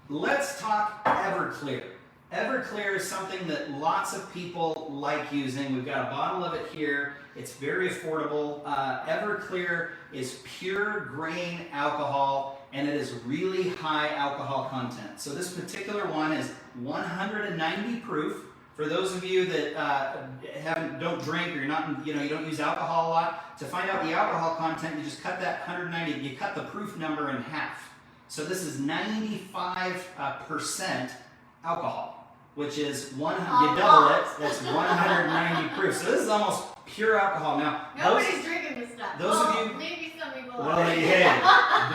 let's talk Everclear. Everclear is something that lots of people like using. We've got a bottle of it here. It's very affordable. Everclear is pure grain alcohol, and it is really high alcohol content. So this particular one is 190 proof. For those of you that don't drink or you don't use alcohol a lot, to find out the alcohol content, you just cut that 190. You cut the proof number in half. So this is 95% alcohol, which is you double it. That's 190 proof. So this is almost pure alcohol. Now, nobody's drinking this stuff. Those of you, maybe some people. Well, hey,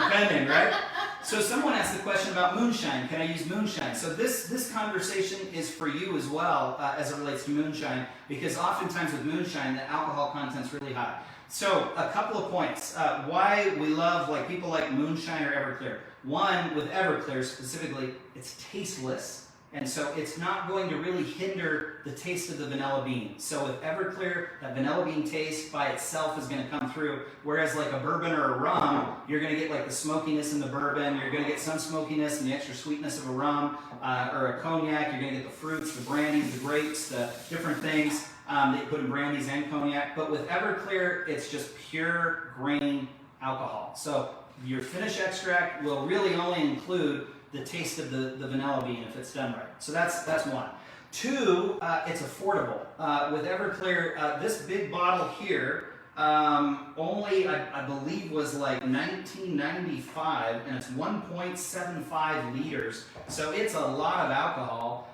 depending, right? So someone asked the question about moonshine. Can I use moonshine? So this conversation is for you as well as it relates to moonshine, because oftentimes with moonshine, the alcohol content's really high. So a couple of points. Why we love people like moonshine or Everclear. One, with Everclear specifically, it's tasteless. And so it's not going to really hinder the taste of the vanilla bean. So with Everclear, that vanilla bean taste by itself is going to come through. Whereas like a bourbon or a rum, you're going to get like the smokiness in the bourbon. You're going to get some smokiness and the extra sweetness of a rum or a cognac. You're going to get the fruits, the brandies, the grapes, the different things that you put in brandies and cognac. But with Everclear, it's just pure grain alcohol. So your finish extract will really only include the taste of the vanilla bean if it's done right. So that's one. Two, it's affordable. With Everclear, this big bottle here only, I believe, was like $19.95, and it's 1.75 liters. So it's a lot of alcohol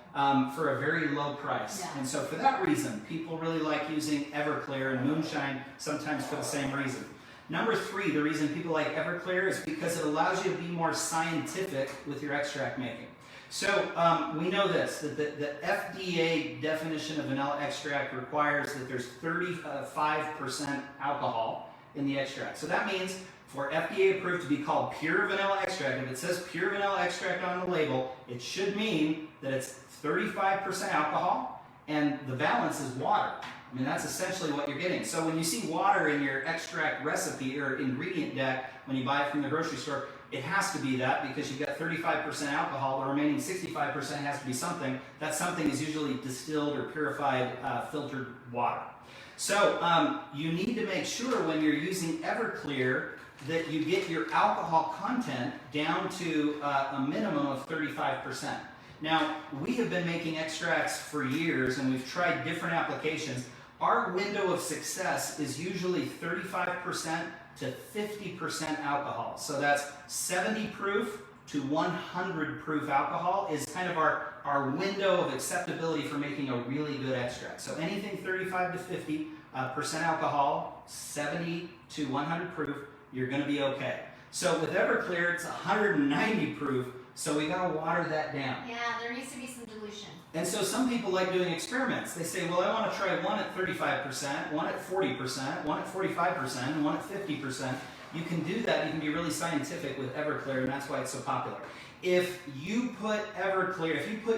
for a very low price. Yeah. And so for that reason, people really like using Everclear and moonshine sometimes for the same reason. Number three, the reason people like Everclear is because it allows you to be more scientific with your extract making. So we know this, that the FDA definition of vanilla extract requires that there's 35% alcohol in the extract. So that means for FDA approved to be called pure vanilla extract, if it says pure vanilla extract on the label, it should mean that it's 35% alcohol and the balance is water. I mean, that's essentially what you're getting. So when you see water in your extract recipe or ingredient deck, when you buy it from the grocery store, it has to be that because you've got 35% alcohol. The remaining 65% has to be something. That something is usually distilled or purified filtered water. So you need to make sure when you're using Everclear that you get your alcohol content down to a minimum of 35%. Now, we have been making extracts for years and we've tried different applications. Our window of success is usually 35% to 50% alcohol. So that's 70 proof to 100 proof alcohol is kind of our window of acceptability for making a really good extract. So anything 35 to 50% alcohol, 70 to 100 proof, you're going to be okay. So with Everclear, it's 190 proof. So we got to water that down. Yeah, there needs to be some dilution. And so some people like doing experiments. They say, well, I want to try one at 35%, one at 40%, one at 45%, and one at 50%. You can do that. You can be really scientific with Everclear, and that's why it's so popular. If you put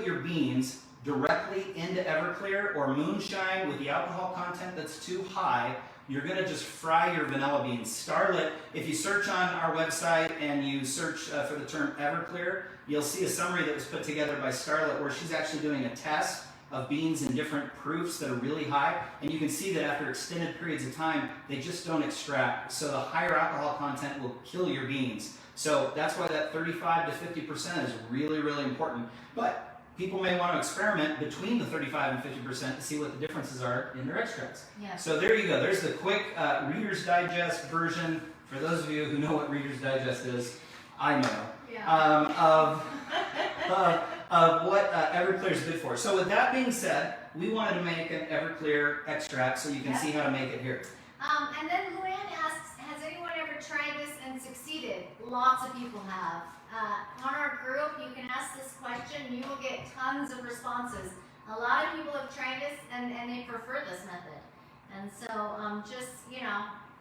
your beans directly into Everclear or moonshine with the alcohol content that's too high, you're going to just fry your vanilla beans. Starlet, if you search on our website and you search for the term Everclear, you'll see a summary that was put together by Starlet where she's actually doing a test of beans in different proofs that are really high. And you can see that after extended periods of time, they just don't extract. So the higher alcohol content will kill your beans. So that's why that 35 to 50% is really, really important. But people may want to experiment between the 35 and 50% to see what the differences are in their extracts. Yeah. So there you go. There's the quick Reader's Digest version. For those of you who know what Reader's Digest is, I know. Yeah. Of what Everclear is good for. So with that being said, we wanted to make an Everclear extract so you can see how to make it here. And then Luann asks, has anyone ever tried this and succeeded? Lots of people have. On our group, you can ask this question. You will get tons of responses. A lot of people have tried this and they prefer this method. And so just,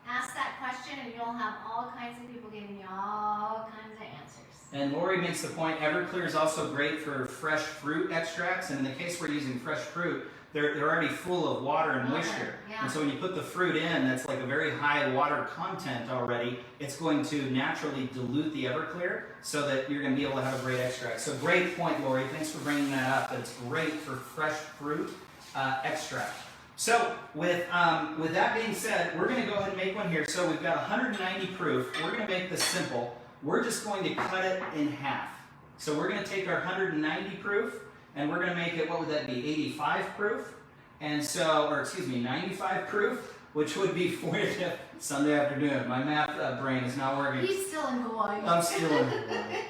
ask that question and you'll have all kinds of people giving you all kinds of answers. And Lori makes the point, Everclear is also great for fresh fruit extracts, and in the case we're using fresh fruit, they're already full of water and moisture. Yeah. And so when you put the fruit in, that's like a very high water content already, it's going to naturally dilute the Everclear so that you're going to be able to have a great extract. So great point, Lori. Thanks for bringing that up. It's great for fresh fruit extract. So with that being said, we're going to go ahead and make one here. So we've got 190 proof. We're going to make this simple. We're just going to cut it in half. So we're going to take our 190 proof and we're going to make it, what would that be, 85 proof? And so, or excuse me, 95 proof, which would be 40 Sunday afternoon. My math brain is not working. He's still in Hawaii. I'm still in Hawaii.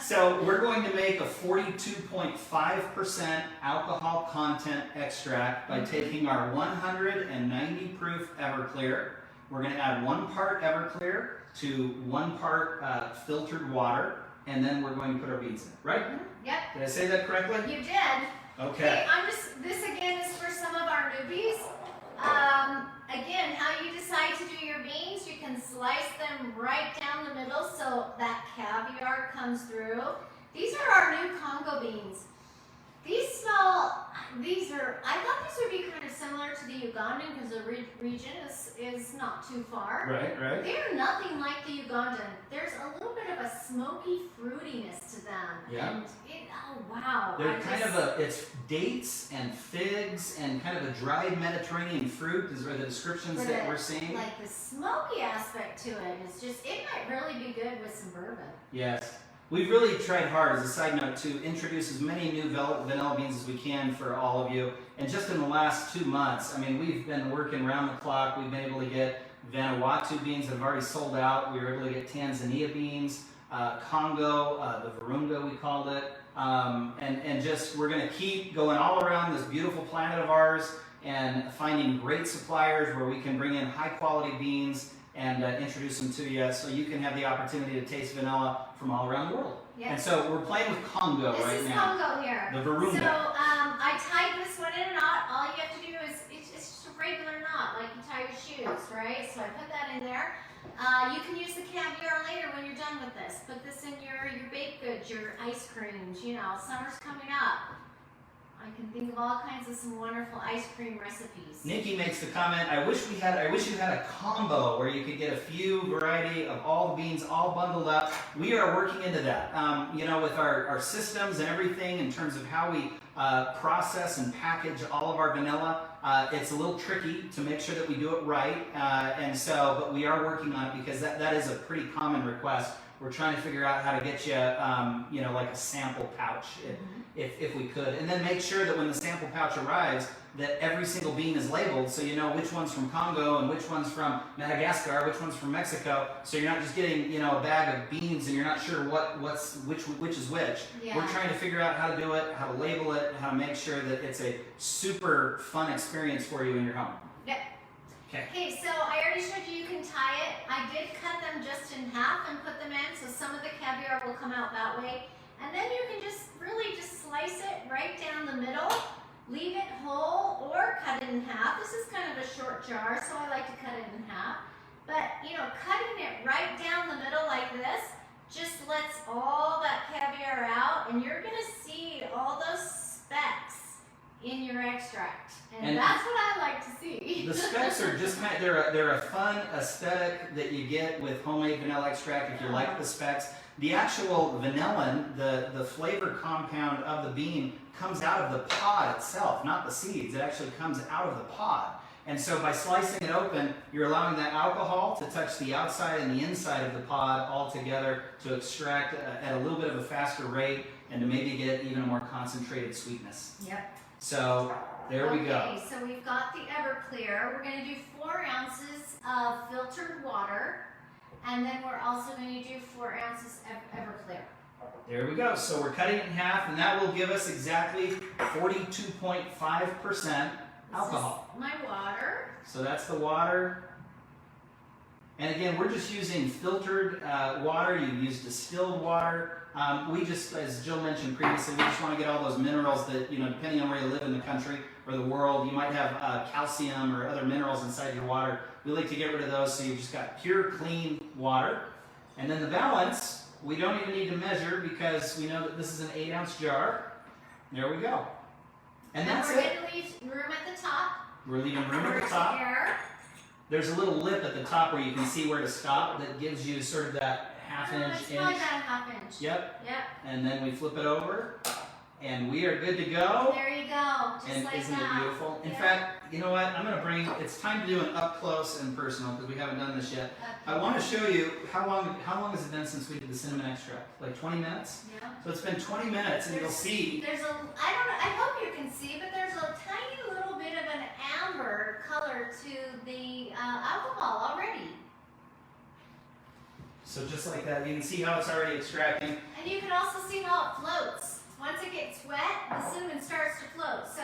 So we're going to make a 42.5% alcohol content extract by taking our 190 proof Everclear. We're going to add 1 part Everclear to 1 part filtered water, and then we're going to put our beans in, right? Yep. Did I say that correctly? You did. Okay. Hey, this again is for some of our newbies. Again, how you decide to do your beans, you can slice them right down the middle so that caviar comes through. These are our new Congo beans. I thought these would be kind of similar to the Ugandan because the region is not too far. Right. They're nothing like the Ugandan. There's a little bit of a smoky fruitiness to them. Yeah. And oh wow. They're it's dates and figs and kind of a dried Mediterranean fruit are the descriptions that we're seeing. Like the smoky aspect to it is just, it might really be good with some bourbon. Yes. We've really tried hard, as a side note, to introduce as many new vanilla beans as we can for all of you. And just in the last 2 months, I mean, we've been working round the clock. We've been able to get Vanuatu beans that have already sold out. We were able to get Tanzania beans, Congo, the Virunga we called it. And just, we're going to keep going all around this beautiful planet of ours and finding great suppliers where we can bring in high quality beans and introduce them to you so you can have the opportunity to taste vanilla from all around the world. Yes. And so we're playing with Congo This right is now. Congo here. The Virunga. So I tied this one in a knot. All you have to do is, it's just a regular knot, like you tie your shoes, right? So I put that in there. You can use the caviar later when you're done with this. Put this in your baked goods, your ice creams, you know, summer's coming up. I can think of all kinds of some wonderful ice cream recipes. Nikki makes the comment, I wish you had a combo where you could get a few variety of all the beans all bundled up. We are working into that. You know, with our systems and everything in terms of how we process and package all of our vanilla, it's a little tricky to make sure that we do it right. But we are working on it because that is a pretty common request. We're trying to figure out how to get you, you know, like a sample pouch, if we could. And then make sure that when the sample pouch arrives, that every single bean is labeled so you know which one's from Congo and which one's from Madagascar, which one's from Mexico. So you're not just getting, you know, a bag of beans and you're not sure which is which. Yeah. We're trying to figure out how to do it, how to label it, how to make sure that it's a super fun experience for you in your home. Yep. Okay, so I already showed you can tie it. I did cut them just in half and put them in, so some of the caviar will come out that way. And then you can just really just slice it right down the middle, leave it whole, or cut it in half. This is kind of a short jar, so I like to cut it in half. But, you know, cutting it right down the middle like this just lets all that caviar out, and you're going to see all those specks in your extract. And that's what I like to see. The specks are just kind of, they're a fun aesthetic that you get with homemade vanilla extract if you like the specks. The actual vanillin, the flavor compound of the bean comes out of the pod itself, not the seeds. It actually comes out of the pod. And so by slicing it open, you're allowing that alcohol to touch the outside and the inside of the pod all together to extract at a little bit of a faster rate and to maybe get even a more concentrated sweetness. Yep. So there we go. Okay, so we've got the Everclear. We're going to do 4 ounces of filtered water, and then we're also going to do 4 ounces of Everclear. There we go. So we're cutting it in half, and that will give us exactly 42.5% alcohol. This is my water. So that's the water. And again, we're just using filtered water. You use distilled water. We just, as Jill mentioned previously, we just want to get all those minerals that, you know, depending on where you live in the country or the world, you might have calcium or other minerals inside your water. We like to get rid of those, so you've just got pure, clean water. And then the balance we don't even need to measure because we know that this is an 8-ounce jar. There we go. And that's we're it. going to leave room at the top. We're leaving room for at the top. air. There's a little lip at the top where you can see where to stop that gives you sort of that half-inch, It's probably about a half inch. Yep. Yep. And then we flip it over, and we are good to go. There you go. Just And like isn't that. it beautiful? In Yeah. fact, you know what? I'm going to bring, it's time to do an up close and personal because we haven't done this yet. I want to show you how long has it been since we did the cinnamon extract? Like 20 minutes? Yeah. So it's been 20 minutes and you'll see. There's a, I don't know, I hope you can see, but there's a tiny little bit of an amber color to the alcohol already. So just like that, you can see how it's already extracting. And you can also see how it floats. Once it gets wet, the cinnamon starts to float. So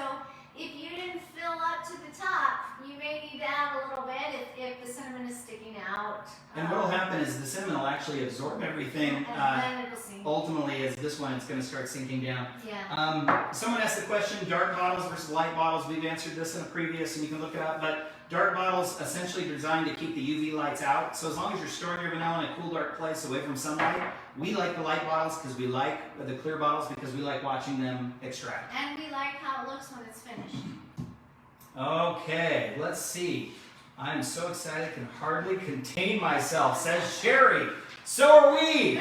if you didn't fill up to the top, you may need to add a little bit if the cinnamon is sticking out. And what will happen is the cinnamon will actually absorb everything. And then it'll sink. Ultimately, as this one, it's going to start sinking down. Yeah. Someone asked the question, dark bottles versus light bottles. We've answered this in a previous, and you can look it up. But dark bottles essentially designed to keep the UV lights out. So as long as you're storing your vanilla in a cool, dark place away from sunlight, we like the light bottles because we like the clear bottles because we like watching them extract. And we like how it looks when it's finished. Okay, let's see. I'm so excited I can hardly contain myself, says Sherry. So are we.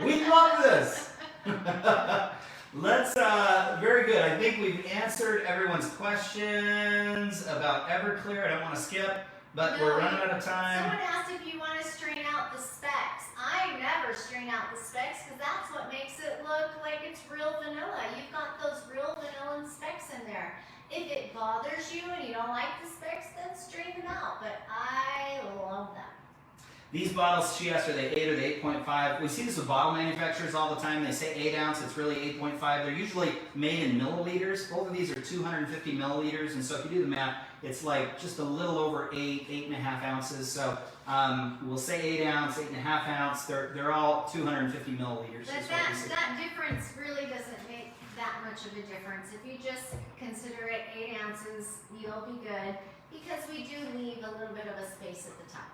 We love this. Let's, very good. I think we've answered everyone's questions about Everclear. I don't want to skip, but we're running out of time. Someone asked if you want to strain out the specks. I never strain out the specks because that's what makes it look like it's real vanilla. You've got those real vanilla specks in there. If it bothers you and you don't like the specks, then strain them out. But I love them. These bottles, she asked, are they 8 or the 8.5? We see this with bottle manufacturers all the time. They say 8 ounce, it's really 8.5. They're usually made in milliliters. Both of these are 250 milliliters, and so if you do the math, it's like just a little over 8.5 ounces. So we'll say 8 ounce, 8.5 ounce. They're all 250 milliliters. But is what we see. that difference really doesn't make that much of a difference. If you just consider it 8 ounces, you'll be good because we do leave a little bit of a space at the top.